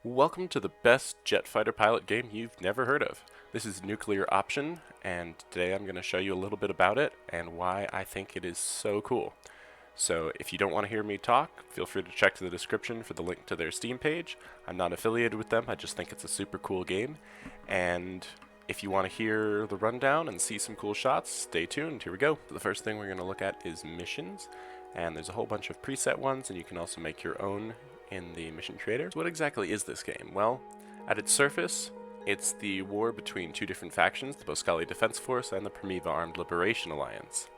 Welcome to the best jet fighter pilot game you've never heard of. This is Nuclear Option, and today I'm going to show you a little bit about it and why I think it is so cool. So if you don't want to hear me talk, feel free to check the description for the link to their Steam page. I'm not affiliated with them, I just think it's a super cool game. And if you want to hear the rundown and see some cool shots, stay tuned. Here we go. The first thing we're going to look at is missions, and there's a whole bunch of preset ones, and you can also make your own in the mission creator. So what exactly is this game? Well, at its surface, it's the war between two different factions, the Boskali Defense Force and the Primiva Armed Liberation Alliance.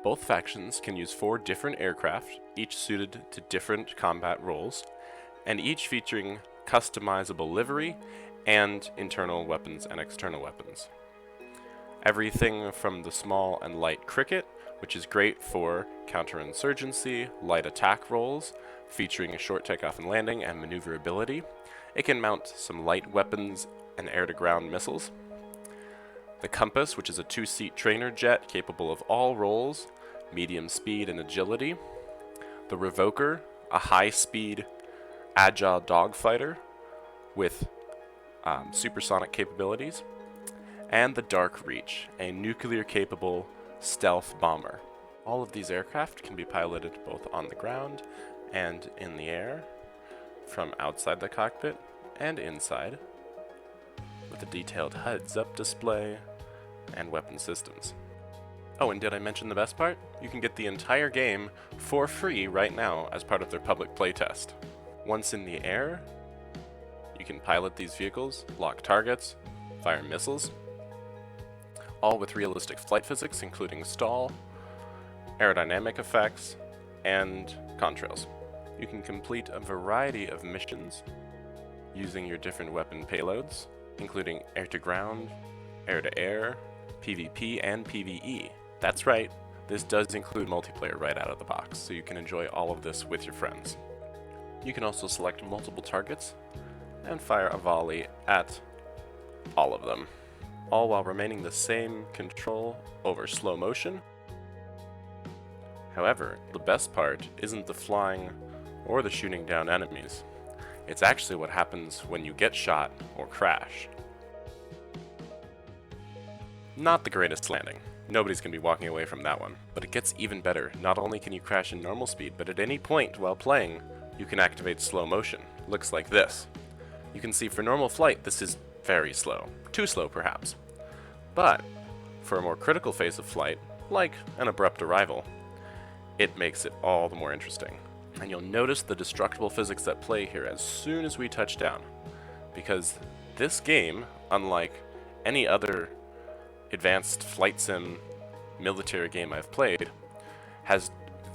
Both factions can use 4 different aircraft, each suited to different combat roles, and each featuring customizable livery and internal weapons and external weapons. Everything from the small and light cricket, which is great for counterinsurgency, light attack roles, featuring a short takeoff and landing and maneuverability. It can mount some light weapons and air-to-ground missiles. The Compass, which is a 2-seat trainer jet capable of all roles, medium speed and agility. The Revoker, a high-speed, agile dogfighter with supersonic capabilities. And the Dark Reach, a nuclear-capable stealth bomber. All of these aircraft can be piloted both on the ground and in the air, from outside the cockpit and inside, with a detailed heads-up display and weapon systems. Oh, and did I mention the best part? You can get the entire game for free right now as part of their public playtest. Once in the air, you can pilot these vehicles, lock targets, fire missiles, all with realistic flight physics including stall, aerodynamic effects, and contrails. You can complete a variety of missions using your different weapon payloads, including air-to-ground, air-to-air, PvP, and PvE. That's right, this does include multiplayer right out of the box, so you can enjoy all of this with your friends. You can also select multiple targets and fire a volley at all of them, all while remaining the same control over slow motion. However, the best part isn't the flying or the shooting down enemies. It's actually what happens when you get shot or crash. Not the greatest landing. Nobody's going to be walking away from that one. But it gets even better. Not only can you crash in normal speed, but at any point while playing, you can activate slow motion. Looks like this. You can see for normal flight, this is very slow. Too slow, perhaps. But for a more critical phase of flight, like an abrupt arrival, it makes it all the more interesting. And you'll notice the destructible physics at play here as soon as we touch down, because this game, unlike any other advanced flight sim military game I've played, has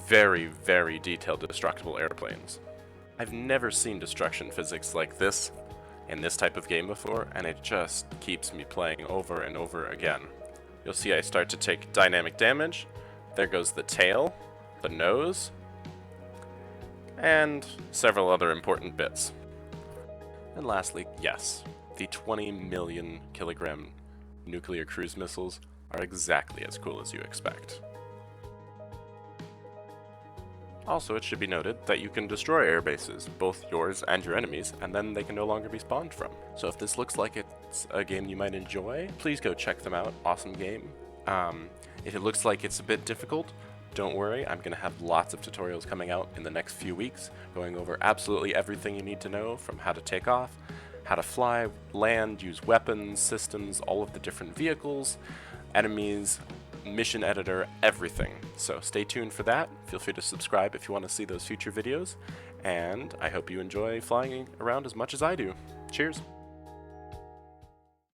very, very detailed destructible airplanes. I've never seen destruction physics like this in this type of game before, and it just keeps me playing over and over again. You'll see I start to take dynamic damage. There goes the tail, the nose, and several other important bits. And lastly, yes, the 20 million kilogram nuclear cruise missiles are exactly as cool as you expect. Also, it should be noted that you can destroy air bases, both yours and your enemies, and then they can no longer be spawned from. So if this looks like it's a game you might enjoy, please go check them out. Awesome game. If it looks like it's a bit difficult, don't worry, I'm going to have lots of tutorials coming out in the next few weeks, going over absolutely everything you need to know, from how to take off, how to fly, land, use weapons, systems, all of the different vehicles, enemies, mission editor, everything. So stay tuned for that. Feel free to subscribe if you want to see those future videos, and I hope you enjoy flying around as much as I do. Cheers!